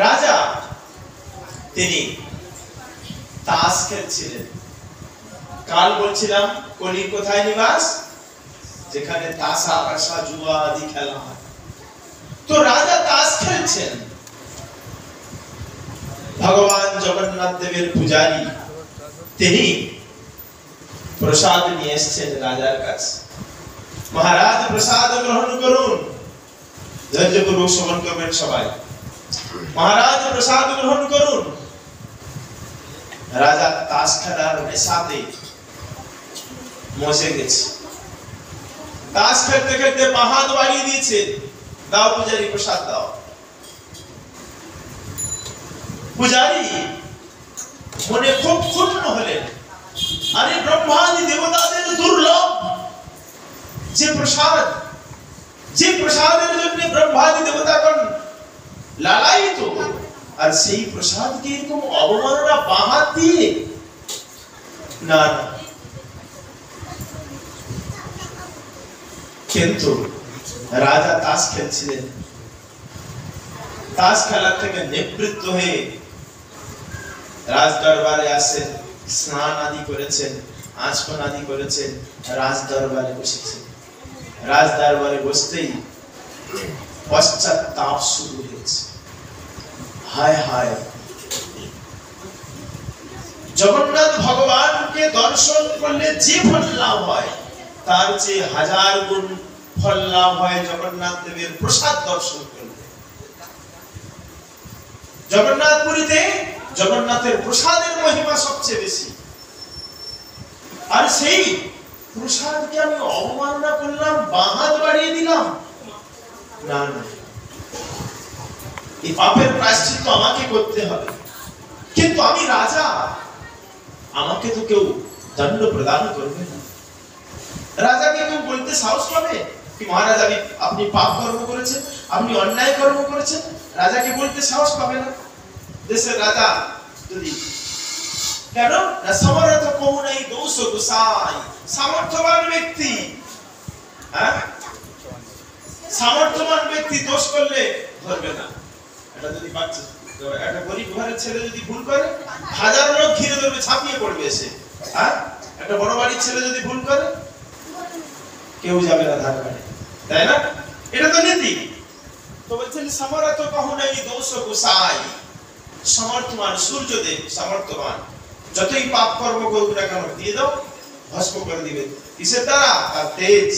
Speaker 1: রাজা তিনি তাস খেলছিলেন। কাল বলছিলাম কলির কোথায় নিবাস? যেখানে তাসা পাশা জুয়া আদি খেলা হয়। তো রাজা তাস খেলছেন। ভগবান জগন্নাথ দেবের পূজারী তিনি প্রসাদ নিয়ে এসেছেন রাজার কাছে। মহারাজ প্রসাদ গ্রহণ করুন। ধৈর্যপূর্বক শ্রবণ করবেন সবাই। মহারাজ প্রসাদ গ্রহণ করুন। রাজা তাস খেলার নেশাতে মজে গেছে। তাস খেলতে খেলতে হাত বাড়িয়ে দিয়েছে, দাও পূজারী প্রসাদ দাও। পূজারী মনে খুব ক্ষুণ্ণ হলেন। আরে ব্রহ্মাদি দেবতাদের দুর্লভ যে প্রসাদ, যে প্রসাদের জন্য ব্রহ্মাদি দেবতাগণ লালায়িত, আর সেই প্রসাদকে এরকম অবমাননা বাহাত দিয়ে, না না। কিন্তু রাজা তাস খেলছিলেন। তাস খেলা থেকে নিবৃত্ত হয়ে রাজ দরবারে আসেন, স্নান আদি করেছেন, আচমন আদি করেছেন, রাজ দরবারে বসেছেন। রাজ দরবারে বসতেই পশ্চাৎতাপ শুরু হয়েছে। হায় হায়, জগন্নাথ ভগবানকে দর্শন করলে যে ফল লাভ হয় তার চেয়ে 1000 গুণ ফল লাভ হয় জগন্নাথ দেবের প্রসাদ দর্শন করলে। জগন্নাথপুরীতে জগন্নাথের প্রসাদের মহিমা সবচেয়ে বেশি। আর সেই প্রসাদকে আমি অবমাননা করলাম, বাঁ হাত বাড়িয়ে দিলাম, না না, এই পাপের প্রায়শ্চিত্ত আমাকে করতে হবে। কিন্তু আমি রাজা, আমাকে তো কেউ দণ্ড প্রদান করবে না। রাজাকে কেউ বলতে সাহস পাবে কি মহারাজ আপনি পাপ কর্ম করেছেন, আপনি অন্যায় কর্ম করেছেন? রাজাকে বলতে সাহস পাবে না। দেশের রাজা যদি কেন না সমর্থ কোন নাই দোষ গোসাই, সামর্থ্যবান ব্যক্তি, হ্যাঁ সামর্থ্যবান ব্যক্তি দোষ করলে ধরবে না। এটা যদি বাচ্চা একটা গরিব ঘরের ছেলে যদি ভুল করে 1000 লোক ঘিরে ধরবে, ছাপিয়ে পড়বে এসে। হ্যাঁ একটা বড় বাড়ির ছেলে যদি ভুল করে কেউ যাবে না ধার কাটে, তাই না? এটা তো নীতি। তো বলছেন সমর্থ কহু নাই দোষ গোসাই, সমর্থমান সূর্যদেব সামর্থ্যবান, যতই পাপ কর্ম করুক না কেন দিয়ে দাও, ভস্ম করে দিবে। কিসের দ্বারা? তার তেজ,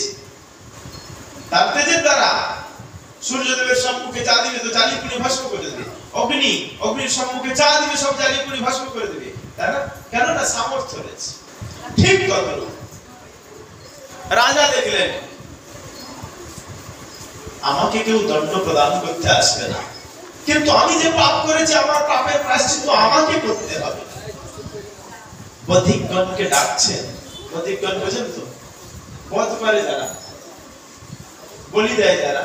Speaker 1: তার তেজের দ্বারা। সূর্যদেবের সম্মুখে যা দিবে তো জ্বালিয়ে পুড়িয়ে ভস্ম করে দেবে। অগ্নির সম্মুখে যা দিবে সব জ্বালিয়ে পুড়িয়ে ভস্ম করে দেবে, তাই না? কেননা সামর্থ্য রয়েছে। ঠিক তদ্রূপ রাজা দেখলেন আমাকে কেউ দণ্ড প্রদান করতে আসবে না, কিন্তু আমি যে পাপ করেছি আমার পাপের প্রায়শ্চিত্ত আমাকে করতে হবে। বধিকগণকে ডাকছেন। বধিকগণ বোঝেন তো? বধ করে যারা, বলি দেয় যারা,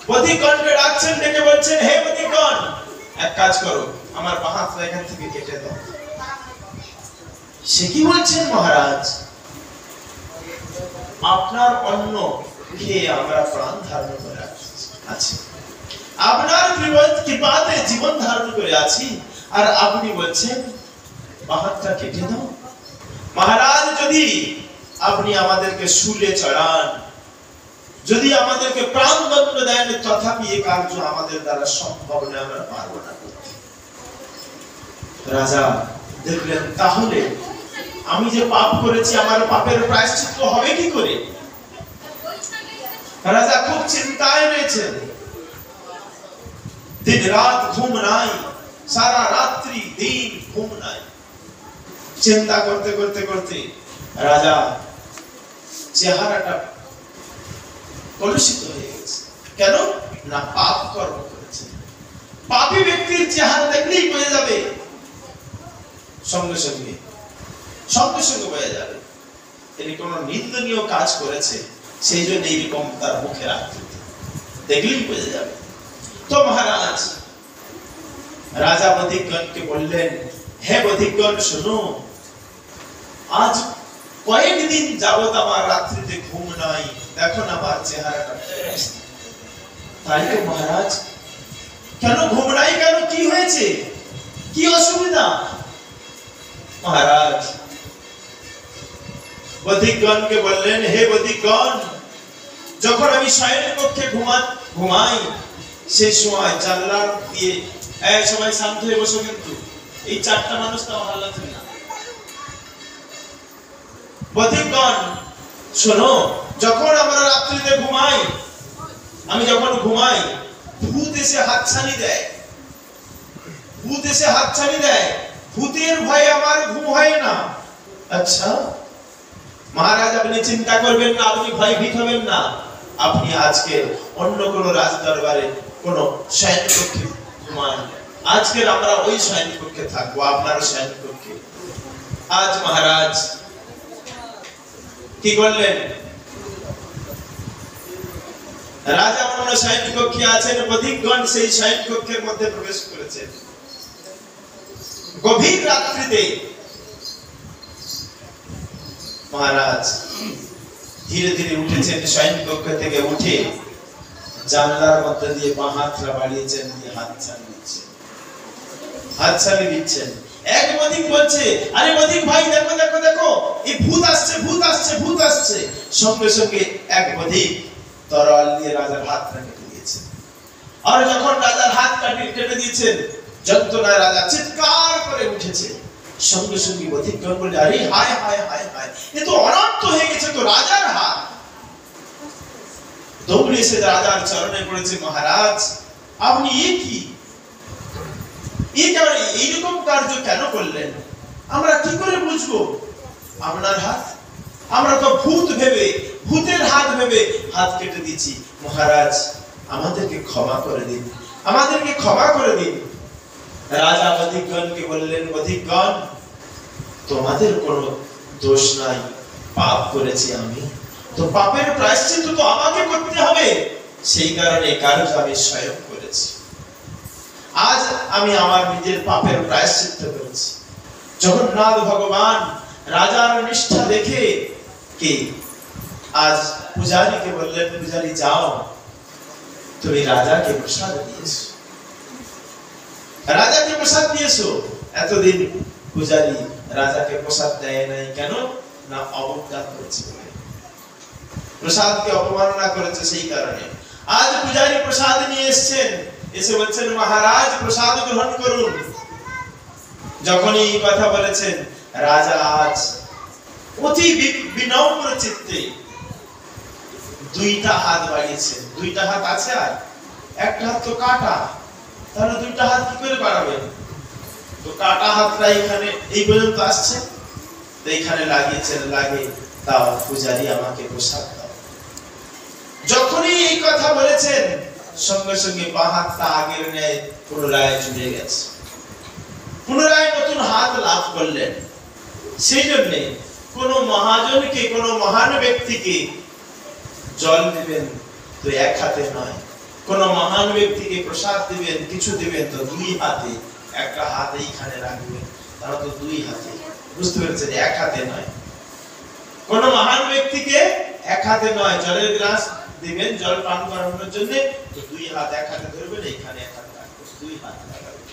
Speaker 1: বধিকগণকে ডাকছেন, ডেকে বলছেন হে বধিকগণ, এক কাজ করো, আমার বাঁ হাতটা এখান থেকে কেটে দাও। সে কি বলছেন মহারাজ? আপনার অন্ন খেয়ে আমরা প্রাণ ধারণ করে আছি, আপনার কৃপাতে জীবন ধারণ করে আছি, আর আপনি বলছেন বাঁ হাতটা কেটে দাও? মহারাজ, যদি আপনি আমাদেরকে শুলে চড়ান, যদি আমাদেরকে প্রাণদণ্ড দেন, তথাপি এই কার্য আমাদের দ্বারা সম্ভব নয়, আমরা পারবো না করতে। রাজা দেখলেন তাহলে আমি যে পাপ করেছি আমার পাপের প্রায়শ্চিত্ত হবে কি করে? রাজা খুব চিন্তায় রয়েছেন। দিন রাত ঘুম নাই, সারা রাত্রি দিন ঘুম নাই। চিন্তা করতে করতে করতে রাজা চেহারাটা কলুষিত হয়ে গেছে। কেন না পাপ কর্ম করেছে। পাপী ব্যক্তির চেহারা দেখলেই বোঝা যাবে, সঙ্গে সঙ্গে বোঝা যাবে তিনি কোন নিন্দনীয় কাজ করেছে, সেই জন্য এইরকম তার মুখের আকৃতি দেখলেই বোঝা যাবে। তো মহারাজ রাজা বধিকগণকে বললেন, হে বধিকগণ শোনো, আজ কয়েকদিন যাবত আমার রাত্রিতে ঘুম নাই, দেখো না আমার চেহারাটা। তাই তো মহারাজ, কেন ঘুম নাই? কেন কি হয়েছে? কি অসুবিধা? মহারাজ বধিকগণকে বললেন, হে বধিকগণ, যখন আমি শয়ন কক্ষে ঘুমাই সেই সময় জানলা দিয়ে, সবাই শান্ত হয়ে বসো, কিন্তু এই 4টা মানুষ তো হাল্লাচ্ছেন না। বধিকগণ শোনো, যখন আমরা রাত্রিতে ঘুমাই, আমি যখন ঘুমাই, ভূত এসে হাতছানি দেয়, ভূতের ভয়ে আমার ঘুম হয় না। আচ্ছা মহারাজ, আপনি চিন্তা করবেন না, আপনি ভয়ভীত হবেন না। আপনি আজকে অন্য কোন রাজ দরবারে কোন শয়ন কক্ষে ঘুমান, আজকের আমরা ওই শয়ন কক্ষে থাকবো, আপনার শয়ন কক্ষে। আজ মহারাজ কি করলেন? রাজা অন্য শয়ন কক্ষে আছেন, বধিকগণ সেই শয়ন কক্ষের মধ্যে প্রবেশ করেছেন। গভীর রাত্রিতে মহারাজ ধীরে ধীরে উঠেছেন, শয়ন কক্ষ থেকে উঠে জানলার মধ্যে দিয়ে বাঁ হাতটা বাড়িয়েছেন, দিয়ে হাত ছাড়িয়েছেন। হাতছানি দিচ্ছেন। এক বধিক বলছে, আরে বধিক ভাই দেখো দেখো দেখো, এই ভূত আসছে ভূত আসছে ভূত আসছে। সঙ্গে সঙ্গে এক বধিক তরোয়াল দিয়ে রাজার হাতটা কেটে দিয়েছে। আর যখন রাজার হাত কেটে দিয়েছেন, যন্ত্রণায় রাজা চিৎকার করে উঠেছে। সঙ্গে সঙ্গে বধিকগণ বলে, আরে হায় হায় হায় হায়, এ তো অনর্থ হয়ে গেছে, তো রাজার হাত। দৌড়ে এসে রাজার চরণে পড়েছে, মহারাজ আপনি এইরকম কার্য কেন করলেন? আমরা কি করে বুঝবো আপনার হাত? আমরা তো ভূতের হাত ভেবে হাত কেটে দিয়েছি। মহারাজ আমাদেরকে ক্ষমা করে দিন, আমাদেরকে ক্ষমা করে দিন। রাজা বধিকগণকে বললেন, বধিকগণ তোমাদের কোনো দোষ নাই, পাপ করেছি আমি, তো পাপের প্রায়শ্চিত্ত তো আমাকে করতে হবে, সেই কারণে কার্য আমি স্বয়ং করেছি। আজ আমি আমার নিজের পাপের প্রায়শ্চিত্ত করেছি। জগন্নাথ ভগবান রাজার নিষ্ঠা দেখে কে আজ পূজারীকে বললেন, পূজারী যাও তুমি রাজাকে প্রসাদ দিয়েছো, রাজাকে প্রসাদ দিয়েছো। এতদিন পূজারী রাজাকে প্রসাদ দেয় নাই কেন? না অবজ্ঞা করেছে, প্রসাদকে অপমাননা করেছে, সেই কারণে। আজ পূজারী প্রসাদ নিয়ে এসেছেন, এসে বলছেন, মহারাজ প্রসাদ গ্রহণ করুন। যখনই এই কথা বলেছেন, রাজা আজ অতি বিনম্র চিত্তে দুইটা হাত বাড়িয়েছেন। দুইটা হাত আছে, আর একটা হাত তো কাটা, তাহলে দুইটা হাত কি করে বাড়াবেন? তো কাটা হাতটা এখানে এই পর্যন্ত আসছে, তো এখানে লাগিয়েছেন, লাগে দাও পূজারী আমাকে প্রসাদ দাও। যখনই এই কথা বলেছেন, সঙ্গে সঙ্গে বাঁ হাতটা আগের ন্যায় পুনরায় জুড়ে গেছে, পুনরায় নতুন হাত লাভ করলেন। সেই জন্যে কোন মহাজনকে, কোন মহান ব্যক্তিকে জল দিবেন তো এক হাতে নয়, কোন মহান ব্যক্তিকে প্রসাদ দিবেন, কিছু দিবেন তো দুই হাতে। একটা হাত এইখানে রাখবেন, তারা তো দুই হাতে, বুঝতে পেরেছেন? এক হাতে নয়। কোন মহান ব্যক্তিকে এক হাতে নয়, জলের গ্লাস দিবেন জল পান করানোর জন্য, তো দুই হাত, এক হাতে ধরবেন, এইখানে এক হাতে রাখবেন, দুই হাত লাগাবেন।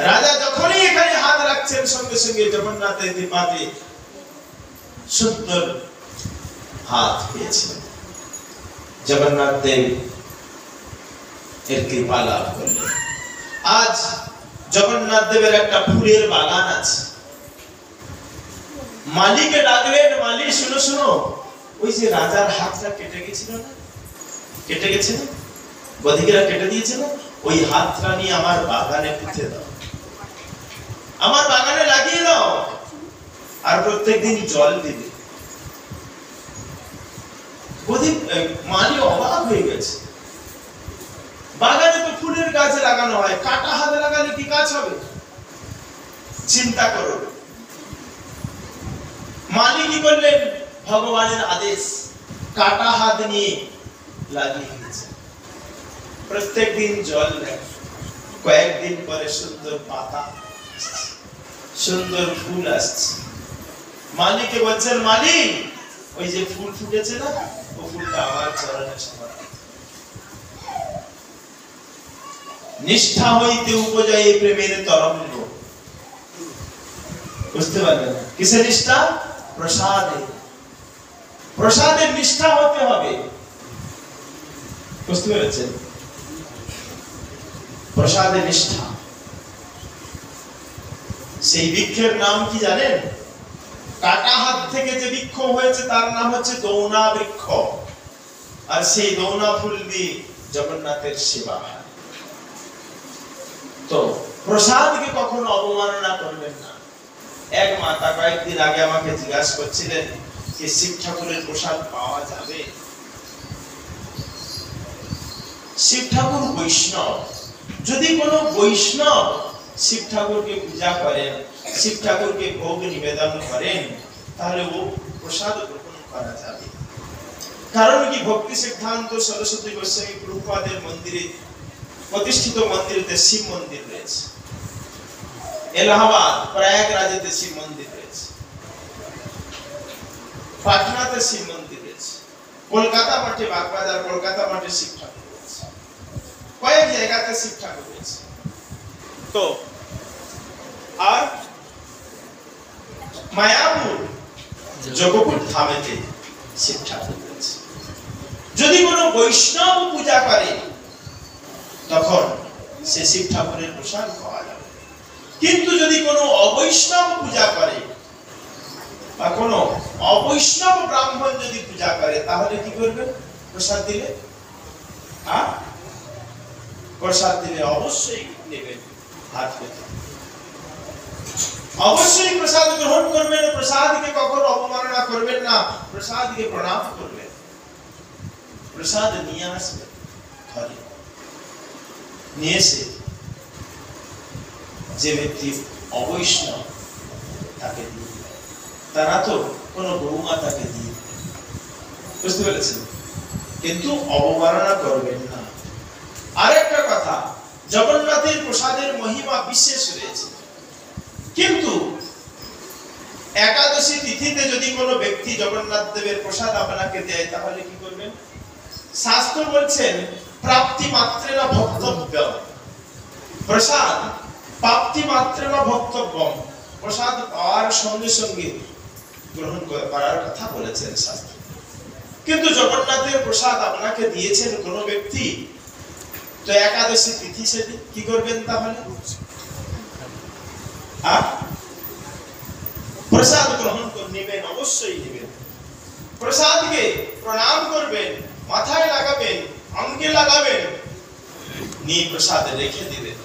Speaker 1: রাজা যখনই এখানে হাত রাখছেন, সঙ্গে সঙ্গে জগন্নাথের কৃপাতে সুন্দর হাত পেয়েছেন। জগন্নাথ দেব এর কৃপা লাভ করলেন। আজ জগন্নাথ দেবের একটা ফুলের বাগান আছে। মালিকে ডাকলেন, মালি শুনো শুনো, ওই যে রাজার হাতটা কেটে গেছিল না, কেটে গেছে না, বধিকেরা কেটে দিয়েছিল, ওই হাতটা নিয়ে আমার বাগানে পুঁতে দাও, আমার বাগানে লাগিয়ে দাও, আর প্রত্যেকদিন জল দিবে। মালি অবাক হয়ে গেছে, বাগানে তো ফুলের গাছ লাগানো হয়, কাটা হাতে লাগালে কি গাছ হবে? চিন্তা করো। মালি কি করলেন? ভগবানের আদেশ, কাটা হাত নিয়ে লাগিয়ে দিয়েছে। প্রত্যেক দিন জল দেয়, কয়েকদিন পরে সুন্দর পাতা, সুন্দর ফুল আসছে। মালিকে বলছেন, মালিক ওই যে ফুল ফুটেছে না, ও ফুলটা আমার চরণে সমর্পণ। নিষ্ঠা হইতে উপজয় প্রেমের তরঙ্গ। বুঝতে পারলেন? কিসের নিষ্ঠা? প্রসাদে, প্রসাদের নিষ্ঠা হতে হবে। বুঝতে পেরেছেন? প্রসাদের নিষ্ঠা। সেই বৃক্ষের নাম কি জানেন? কাটা হাত থেকে যে বৃক্ষ হয়েছে তার নাম হচ্ছে দৌনা বৃক্ষ। আর সেই দৌনা ফুল দিয়ে জগন্নাথের সেবা হয়। তো প্রসাদকে কখনো অবমাননা করবেন না। এক মাতা কয়েকদিন আগে আমাকে জিজ্ঞাসা করছিলেন যে শিব ঠাকুরের প্রসাদ পাওয়া যাবে? শিব ঠাকুর বৈষ্ণব, যদি কোনো বৈষ্ণব শিব ঠাকুরকে পূজা করেন, শিব ঠাকুরকে ভোগ নিবেদন করেন, তাহলে ও প্রসাদ গ্রহণ করা যাবে। কারণ কি? ভক্তি সিদ্ধান্ত সরস্বতী গোস্বামী প্রভুপাদের মন্দিরে, প্রতিষ্ঠিত মন্দিরেতে শিব মন্দির রয়েছে। এলাহাবাদ প্রয়াগরাজেতে শিব মন্দির রয়েছে, পাটনাতে শিব মন্দির রয়েছে, কলকাতা মাঠে, বাগবাজার কলকাতা মাঠে শিব ঠাকুর রয়েছে, কয়েক জায়গাতে শিব ঠাকুর রয়েছে। তো মায়াপুর যোগপুর ধামেতে শিব ঠাকুর রয়েছে। যদি কোনো বৈষ্ণব পূজা করে তখন সে শিব ঠাকুরের প্রসাদ পাওয়া যাবে, কিন্তু যদি কোনো অবৈষ্ণব পূজা করে বা কোনো অবৈষ্ণব ব্রাহ্মণ যদি পূজা করে তাহলে কি করবে? প্রসাদ দিলে প্রসাদ দিলে অবশ্যই নেবেন, হাত পেতে অবশ্যই প্রসাদ গ্রহণ করবেন। প্রসাদকে কখনো অবমাননা করবেন না, প্রসাদকে প্রণাম করবেন, প্রসাদ নিয়ে আসবেন ঘরে। নিয়ে এসে যে ব্যক্তি অবৈষ্ণব তাকে দিয়ে, তারা তো কোনো বৌমা তাকে দিয়ে, বুঝতে পেরেছেন? কিন্তু অবমাননা করবেন না। আরেকটা কথা, জগন্নাথের প্রসাদের মহিমা বিশেষ রয়েছে, কিন্তু একাদশী তিথিতে যদি কোনো ব্যক্তি জগন্নাথ দেবের প্রসাদ আপনাকে দেয় তাহলে কি করবেন? শাস্ত্র বলছেন প্রাপ্তি মাত্রেণ ভক্তব্যম, প্রসাদ প্রাপ্তি মাত্রেণ ভক্তব্যম, প্রসাদ পাওয়ার সঙ্গে সঙ্গে গ্রহণ করার কথা বলেছেন শাস্ত্র। কিন্তু জগন্নাথের প্রসাদ আপনাকে দিয়েছেন কোনো ব্যক্তি, তো একাদশী তিথি সেদিন কি করবেন? তাহলে প্রসাদ গ্রহণ করে নেবেন, অবশ্যই নেবেন। প্রসাদকে প্রণাম করবেন, মাথায় লাগাবেন, অঙ্গে লাগাবেন, নিয়ে প্রসাদ রেখে দিবেন।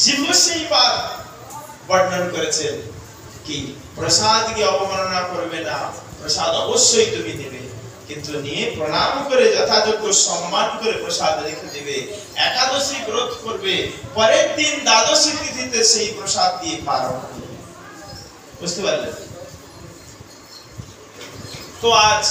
Speaker 1: জীবসেইবার বর্ণন করেছেন কি প্রসাদকে অবমাননা করবে না, প্রসাদ অবশ্যই তুমি নেবে, কিন্তু নিয়ে প্রণাম করে যথাযোগ্য সম্মান করে প্রসাদ রেখে দেবে। একাদশী ব্রত করবে, পরের দিন দ্বাদশী তিথিতে সেই প্রসাদ দিয়ে পালন করবে। বুঝতে পারলেন? তো আজ